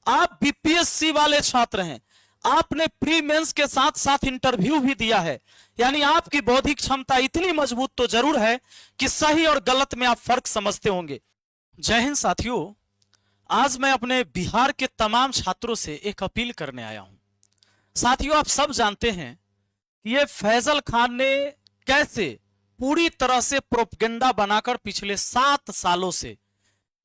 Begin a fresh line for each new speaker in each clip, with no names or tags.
आप बीपीएससी वाले छात्र हैं, आपने प्री मेंस के साथ साथ इंटरव्यू भी दिया है, यानी आपकी बौद्धिक क्षमता इतनी मजबूत तो जरूर है कि सही और गलत में आप फर्क समझते होंगे। जय हिंद साथियों, आज मैं अपने बिहार के तमाम छात्रों से एक अपील करने आया हूं। साथियों, आप सब जानते हैं कि ये फैजल खान ने कैसे पूरी तरह से प्रोपेगेंडा बनाकर पिछले 7 सालों से,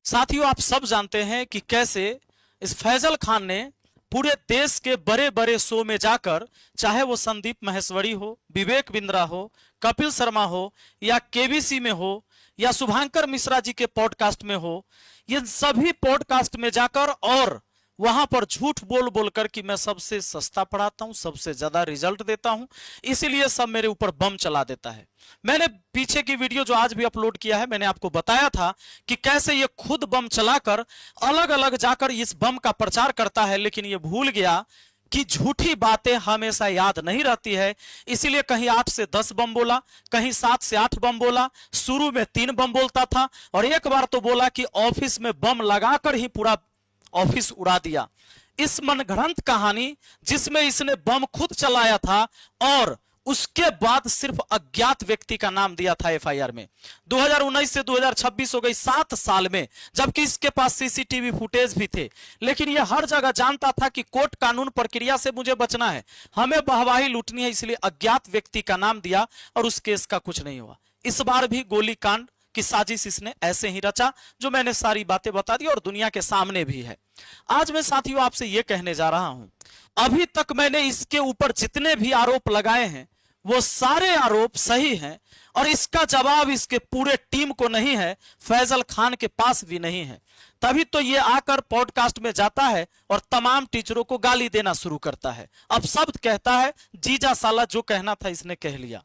साथियों आप सब जानते हैं कि कैसे इस फैजल खान ने पूरे देश के बड़े बड़े शो में जाकर, चाहे वो संदीप माहेश्वरी हो, विवेक बिंद्रा हो, कपिल शर्मा हो, या केबीसी में हो, या शुभांकर मिश्रा जी के पॉडकास्ट में हो, ये सभी पॉडकास्ट में जाकर और वहां पर झूठ बोल बोलकर कि मैं सबसे सस्ता पढ़ाता हूं, सबसे ज्यादा रिजल्ट देता हूं, इसीलिए सब मेरे ऊपर बम चला देता है। मैंने पीछे की वीडियो जो आज भी अपलोड किया है, मैंने आपको बताया था कि कैसे ये खुद बम चलाकर अलग अलग जाकर इस बम का प्रचार करता है, लेकिन ये भूल गया कि झूठी बातें हमेशा याद नहीं रहती है। इसीलिए कहीं 8 से 10 बम बोला, कहीं 7 से 8 बम बोला, शुरू में 3 बम बोलता था, और एक बार तो बोला कि ऑफिस में बम लगाकर ही पूरा ऑफिस उड़ा दिया। इस मनगढ़ंत कहानी जिसमें इसने बम खुद चलाया था और उसके बाद सिर्फ अज्ञात व्यक्ति का नाम दिया था एफआईआर में। 2019 से 2026 हो गई, 7 साल में, जबकि इसके पास सीसीटीवी फुटेज भी थे, लेकिन यह हर जगह जानता था कि कोर्ट कानून प्रक्रिया से मुझे बचना है, हमें वाहवाही लूटनी है, इसलिए अज्ञात व्यक्ति का नाम दिया और उस केस का कुछ नहीं हुआ। इस बार भी गोलीकांड की साजिश इसने ऐसे ही रचा, जो मैंने सारी बातें बता दी और दुनिया के सामने भी है। आज मैं साथियों आपसे यह कहने जा रहा हूं, अभी तक मैंने इसके ऊपर जितने भी आरोप लगाए हैं वो सारे आरोप सही हैं, और इसका जवाब इसके पूरे टीम को नहीं है, फैजल खान के पास भी नहीं है। तभी तो ये आकर पॉडकास्ट में जाता है और तमाम टीचरों को गाली देना शुरू करता है। अब शब्द कहता है, जीजा साला जो कहना था इसने कह लिया।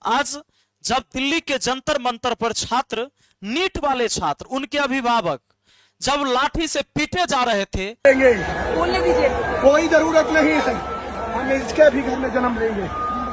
आज जब दिल्ली के जंतर मंतर पर छात्र, नीट वाले छात्र, उनके अभिभावक जब लाठी से पीटे जा रहे थे,
बोलने दीजिए,
कोई जरूरत नहीं है, हम इसके भी घर में जन्म लेंगे,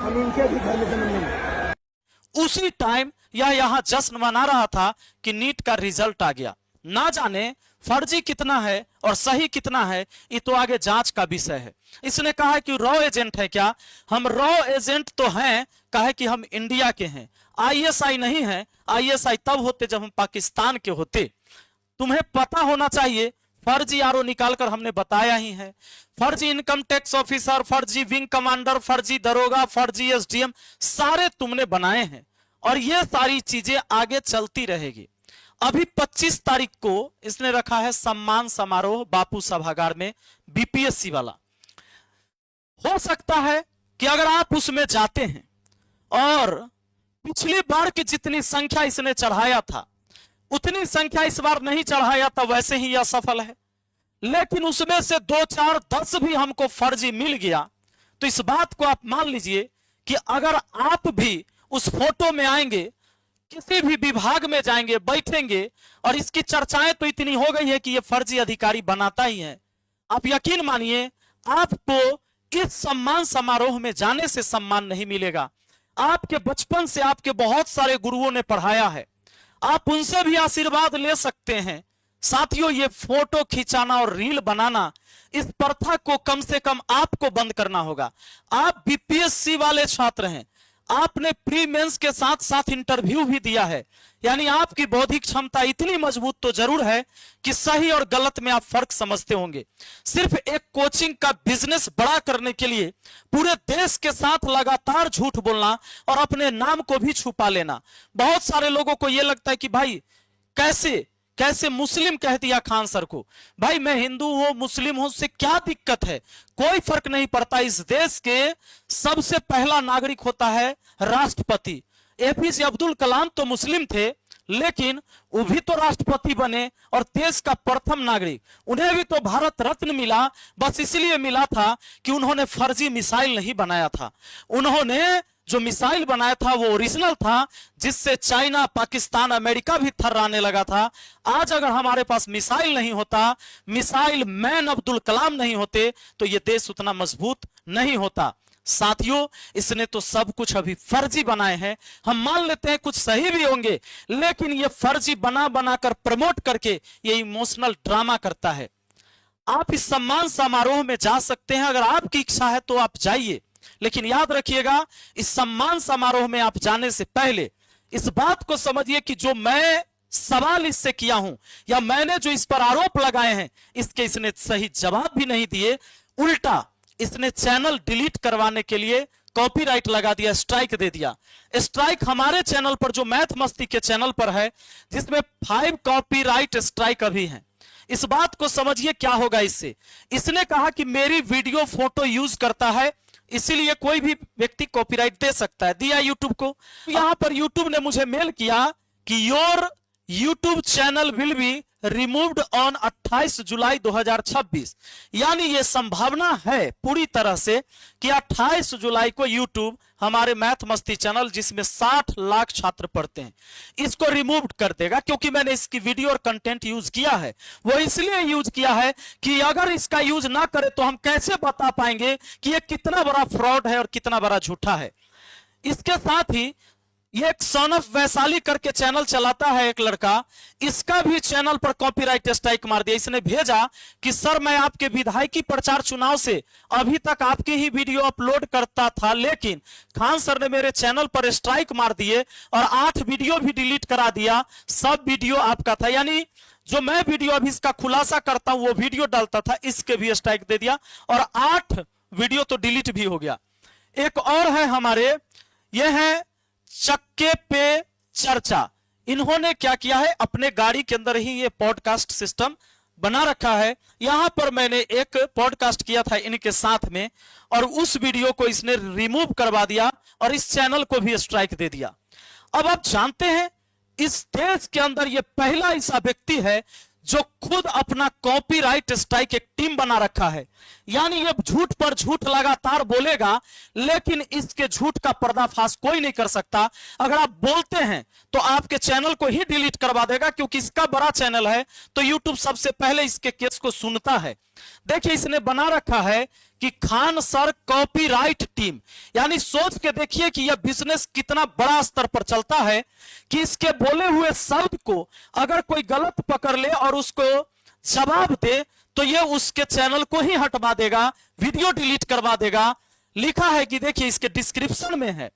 हम इनके भी घर में जन्म लेंगे।
उसी टाइम यह यहां जश्न मना रहा था कि नीट का रिजल्ट आ गया। ना जाने फर्जी कितना है और सही कितना है, ये तो आगे जांच का विषय है। इसने कहा है कि रॉ एजेंट है क्या? हम रॉ एजेंट तो हैं, कहे कि हम इंडिया के हैं, आईएसआई नहीं है। आईएसआई तब होते जब हम पाकिस्तान के होते। तुम्हें पता होना चाहिए, फर्जी आरओ निकालकर हमने बताया ही है, फर्जी इनकम टैक्स ऑफिसर, फर्जी विंग कमांडर, फर्जी दरोगा, फर्जी एसडीएम, सारे तुमने बनाए हैं, और ये सारी चीजें आगे चलती रहेगी। अभी 25 तारीख को इसने रखा है सम्मान समारोह बापू सभागार में, बीपीएससी वाला। हो सकता है कि अगर आप उसमें जाते हैं और पिछली बार की जितनी संख्या इसने चढ़ाया था उतनी संख्या इस बार नहीं चढ़ाया था, वैसे ही यह सफल है। लेकिन उसमें से 2, 4, 10 भी हमको फर्जी मिल गया, तो इस बात को आप मान लीजिए कि अगर आप भी उस फोटो में आएंगे, किसी भी विभाग में जाएंगे, बैठेंगे, और इसकी चर्चाएं तो इतनी हो गई है कि ये फर्जी अधिकारी बनाता ही है, आप यकीन मानिए आपको इस सम्मान समारोह में जाने से सम्मान नहीं मिलेगा। आपके बचपन से आपके बहुत सारे गुरुओं ने पढ़ाया है, आप उनसे भी आशीर्वाद ले सकते हैं। साथियों, ये फोटो खिंचाना और रील बनाना, इस प्रथा को कम से कम आपको बंद करना होगा। आप बीपीएससी वाले छात्र हैं, आपने प्री मेंस के साथ साथ इंटरव्यू भी दिया है, यानी आपकी बौद्धिक क्षमता इतनी मजबूत तो जरूर है कि सही और गलत में आप फर्क समझते होंगे। सिर्फ एक कोचिंग का बिजनेस बड़ा करने के लिए पूरे देश के साथ लगातार झूठ बोलना और अपने नाम को भी छुपा लेना। बहुत सारे लोगों को यह लगता है कि भाई कैसे मुस्लिम कह दिया खान सर को। भाई मैं हिंदू हूं, मुस्लिम हूं, उससे क्या दिक्कत है? कोई फर्क नहीं पड़ता। इस देश के सबसे पहला नागरिक होता है राष्ट्रपति। एपीजे अब्दुल कलाम तो मुस्लिम थे, लेकिन वो भी तो राष्ट्रपति बने और देश का प्रथम नागरिक। उन्हें भी तो भारत रत्न मिला, बस इसलिए मिला था कि उन्होंने फर्जी मिसाइल नहीं बनाया था। उन्होंने जो मिसाइल बनाया था वो ओरिजिनल था, जिससे चाइना, पाकिस्तान, अमेरिका भी थर्राने लगा था। आज अगर हमारे पास मिसाइल नहीं होता, मिसाइल मैन अब्दुल कलाम नहीं होते, तो ये देश उतना मजबूत नहीं होता। साथियों, इसने तो सब कुछ अभी फर्जी बनाए हैं। हम मान लेते हैं कुछ सही भी होंगे, लेकिन ये फर्जी बना बनाकर प्रमोट करके ये इमोशनल ड्रामा करता है। आप इस सम्मान समारोह में जा सकते हैं, अगर आपकी इच्छा है तो आप जाइए। लेकिन याद रखिएगा, इस सम्मान समारोह में आप जाने से पहले इस बात को समझिए कि जो मैं सवाल इससे किया हूं या मैंने जो इस पर आरोप लगाए हैं, इसके इसने सही जवाब भी नहीं दिए, उल्टा इसने चैनल डिलीट करवाने के लिए कॉपीराइट लगा दिया, स्ट्राइक दे दिया। स्ट्राइक हमारे चैनल पर, जो मैथ मस्ती के चैनल पर है, जिसमें 5 कॉपीराइट स्ट्राइक अभी हैं। इस बात को समझिए क्या होगा इससे। इसने कहा कि मेरी वीडियो फोटो यूज करता है, इसीलिए कोई भी व्यक्ति कॉपीराइट दे सकता है, दिया यूट्यूब को। यहां पर यूट्यूब ने मुझे मेल किया कि your YouTube channel will be removed on 28 जुलाई 2026। यानी यह संभावना है पूरी तरह से कि 28 जुलाई को यूट्यूब हमारे मैथ मस्ती चैनल, जिसमें 60 लाख छात्र पढ़ते हैं, इसको रिमूव कर देगा, क्योंकि मैंने इसकी वीडियो और कंटेंट यूज किया है। वो इसलिए यूज किया है कि अगर इसका यूज ना करे तो हम कैसे बता पाएंगे कि यह कितना बड़ा फ्रॉड है और कितना बड़ा झूठा है। इसके साथ ही ये एक सन ऑफ वैशाली करके चैनल चलाता है एक लड़का, इसका भी चैनल पर कॉपीराइट स्ट्राइक मार दिया। इसने भेजा कि सर, मैं आपके विधायकी प्रचार चुनाव से अभी तक आपकी ही वीडियो अपलोड करता था, लेकिन खान सर ने मेरे चैनल पर स्ट्राइक मार दिए और 8 वीडियो भी डिलीट करा दिया, सब वीडियो आपका था। यानी जो मैं वीडियो अभी इसका खुलासा करता हूं वो वीडियो डालता था, इसके भी स्ट्राइक दे दिया और 8 वीडियो तो डिलीट भी हो गया। एक और है हमारे, ये है चक्के पे चर्चा। इन्होंने क्या किया है, अपने गाड़ी के अंदर ही ये पॉडकास्ट सिस्टम बना रखा है। यहां पर मैंने एक पॉडकास्ट किया था इनके साथ में, और उस वीडियो को इसने रिमूव करवा दिया और इस चैनल को भी स्ट्राइक दे दिया। अब आप जानते हैं, इस देश के अंदर ये पहला ऐसा व्यक्ति है जो खुद अपना कॉपीराइट स्ट्राइक एक टीम बना रखा है। यानी ये झूठ पर झूठ लगातार बोलेगा, लेकिन इसके झूठ का पर्दाफाश कोई नहीं कर सकता। अगर आप बोलते हैं तो आपके चैनल को ही डिलीट करवा देगा, क्योंकि इसका बड़ा चैनल है तो यूट्यूब सबसे पहले इसके केस को सुनता है। देखिए, इसने बना रखा है कि खान सर कॉपीराइट टीम। यानी सोच के देखिए कि यह बिजनेस कितना बड़ा स्तर पर चलता है कि इसके बोले हुए शब्द को अगर कोई गलत पकड़ ले और उसको जवाब दे तो यह उसके चैनल को ही हटवा देगा, वीडियो डिलीट करवा देगा। लिखा है कि देखिए, इसके डिस्क्रिप्शन में है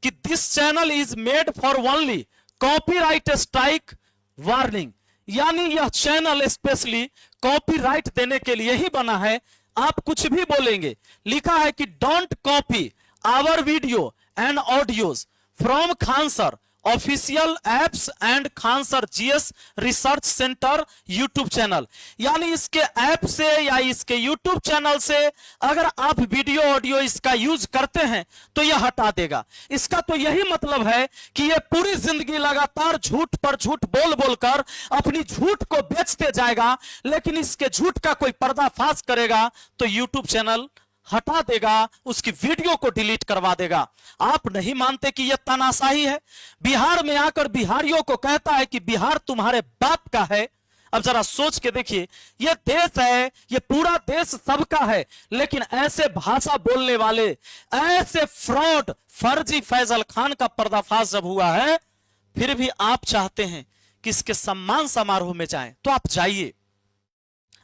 कि this channel is made for only copyright strike warning. यानी यह चैनल स्पेशली कॉपीराइट देने के लिए ही बना है। आप कुछ भी बोलेंगे, लिखा है कि don't copy our video and audios from Khan sir official apps and Khan sir GS research centre YouTube channel. यानी इसके ऐप से या इसके यूट्यूब चैनल से अगर आप वीडियो ऑडियो इसका यूज करते हैं तो यह हटा देगा। इसका तो यही मतलब है कि यह पूरी जिंदगी लगातार झूठ पर झूठ बोल बोलकर अपनी झूठ को बेचते जाएगा, लेकिन इसके झूठ का कोई पर्दाफाश करेगा तो यूट्यूब चैनल हटा देगा, उसकी वीडियो को डिलीट करवा देगा। आप नहीं मानते कि यह तानाशाही है? बिहार में आकर बिहारियों को कहता है कि बिहार तुम्हारे बाप का है। अब जरा सोच के देखिए, यह देश है, यह पूरा देश सबका है, लेकिन ऐसे भाषा बोलने वाले, ऐसे फ्रॉड फर्जी फैजल खान का पर्दाफाश जब हुआ है, फिर भी आप चाहते हैं कि इसके सम्मान समारोह में जाएं, तो आप जाइए,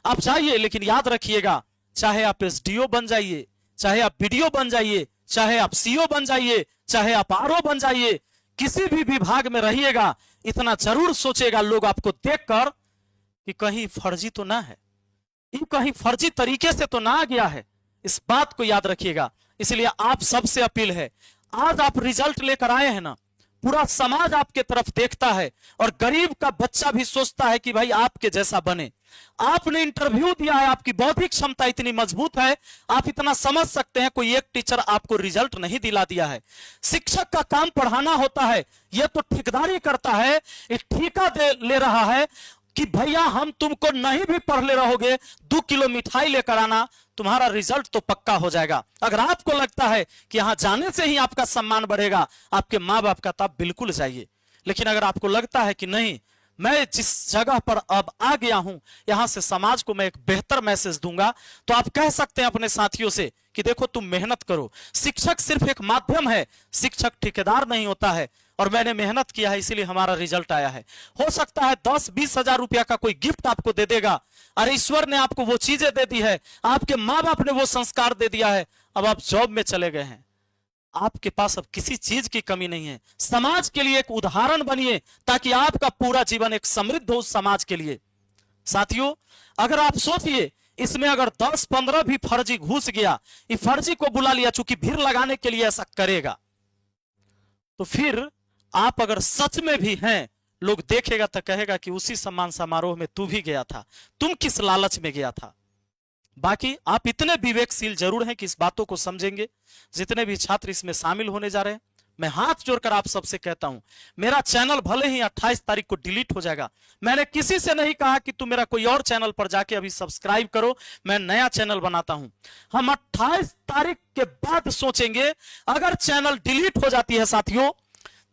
आप जाइए। लेकिन याद रखिएगा, चाहे आप एसडीओ बन जाइए, चाहे आप बीडीओ बन जाइए, चाहे आप सीओ बन जाइए, चाहे आप आरओ बन जाइए, किसी भी विभाग में रहिएगा, इतना जरूर सोचेगा लोग आपको देखकर कि कहीं फर्जी तो ना है, ये कहीं फर्जी तरीके से तो ना आ गया है। इस बात को याद रखिएगा। इसलिए आप सबसे अपील है, आज आप रिजल्ट लेकर आए हैं ना, पूरा समाज आपके तरफ देखता है और गरीब का बच्चा भी सोचता है कि भाई आपके जैसा बने। आपने इंटरव्यू दिया है, आपकी बौद्धिक क्षमता इतनी मजबूत है, आप इतना समझ सकते हैं, कोई एक टीचर आपको रिजल्ट नहीं दिला दिया है। शिक्षक का काम पढ़ाना होता है, यह तो ठेकेदारी करता है, एक ठेका ले रहा है कि भैया हम तुमको नहीं भी पढ़ ले रहोगे, 2 किलो मिठाई लेकर आना, तुम्हारा रिजल्ट तो पक्का हो जाएगा। अगर आपको लगता है कि यहां जाने से ही आपका सम्मान बढ़ेगा, आपके माँ बाप का, तो आप बिल्कुल जाइए। लेकिन अगर आपको लगता है कि नहीं, मैं जिस जगह पर अब आ गया हूं, यहां से समाज को मैं एक बेहतर मैसेज दूंगा, तो आप कह सकते हैं अपने साथियों से कि देखो तुम मेहनत करो। शिक्षक सिर्फ एक माध्यम है, शिक्षक ठेकेदार नहीं होता है। और मैंने मेहनत किया है, इसीलिए हमारा रिजल्ट आया है। हो सकता है 10-20 हजार रुपया का कोई गिफ्ट आपको दे देगा, अरे ईश्वर ने आपको वो चीजें दे दी है, आपके माँ बाप ने वो संस्कार दे दिया है, अब आप जॉब में चले गए हैं, आपके पास अब किसी चीज की कमी नहीं है। समाज के लिए एक उदाहरण बनिए ताकि आपका पूरा जीवन एक समृद्ध हो समाज के लिए। साथियों, अगर आप सोचिए इसमें अगर 10-15 भी फर्जी घुस गया, ये फर्जी को बुला लिया चूंकि भीड़ लगाने के लिए ऐसा करेगा, तो फिर आप अगर सच में भी हैं, लोग देखेगा तो कहेगा कि उसी सम्मान समारोह में तू भी गया था, तुम किस लालच में गया था। बाकी आप इतने विवेकशील जरूर हैं कि इस बातों को समझेंगे। जितने भी छात्र इसमें शामिल होने जा रहे हैं, मैं हाथ जोड़कर आप सबसे कहता हूं, मेरा चैनल भले ही 28 तारीख को डिलीट हो जाएगा, मैंने किसी से नहीं कहा कि तुम मेरा कोई और चैनल पर जाके अभी सब्सक्राइब करो, मैं नया चैनल बनाता हूं। हम 28 तारीख के बाद सोचेंगे। अगर चैनल डिलीट हो जाती है साथियों,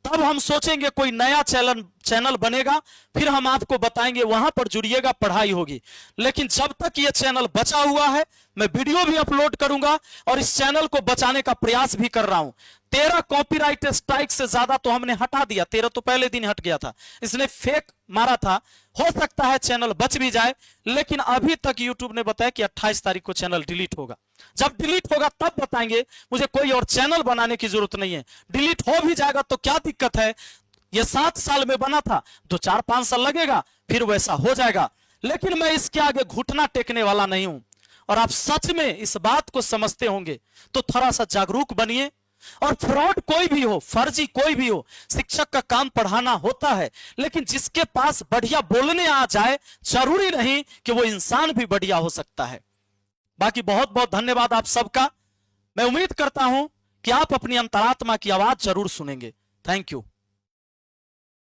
तब हम सोचेंगे कोई नया चैनल बनेगा, फिर हम आपको बताएंगे, वहां पर जुड़िएगा, पढ़ाई होगी। लेकिन जब तक ये चैनल बचा हुआ है, मैं वीडियो भी अपलोड करूंगा और इस चैनल को बचाने का प्रयास भी कर रहा हूं। 13 कॉपीराइट स्ट्राइक से ज्यादा तो हमने हटा दिया, 13 तो पहले दिन हट गया था, इसने फेक मारा था। हो सकता है चैनल बच भी जाए, लेकिन अभी तक यूट्यूब ने बताया कि 28 तारीख को चैनल डिलीट होगा। जब डिलीट होगा तब बताएंगे, मुझे कोई और चैनल बनाने की जरूरत नहीं है। डिलीट हो भी जाएगा तो क्या दिक्कत है, ये 7 साल में बना था, 2-4-5 साल लगेगा, फिर वैसा हो जाएगा। लेकिन मैं इसके आगे घुटना टेकने वाला नहीं हूं। और आप सच में इस बात को समझते होंगे तो थोड़ा सा जागरूक बनिए। और फ्रॉड कोई भी हो, फर्जी कोई भी हो, शिक्षक का काम पढ़ाना होता है, लेकिन जिसके पास बढ़िया बोलने आ जाए, जरूरी नहीं कि वो इंसान भी बढ़िया हो सकता है। बाकी बहुत बहुत धन्यवाद आप सबका। मैं उम्मीद करता हूं कि आप अपनी अंतरात्मा की आवाज जरूर सुनेंगे। Thank you.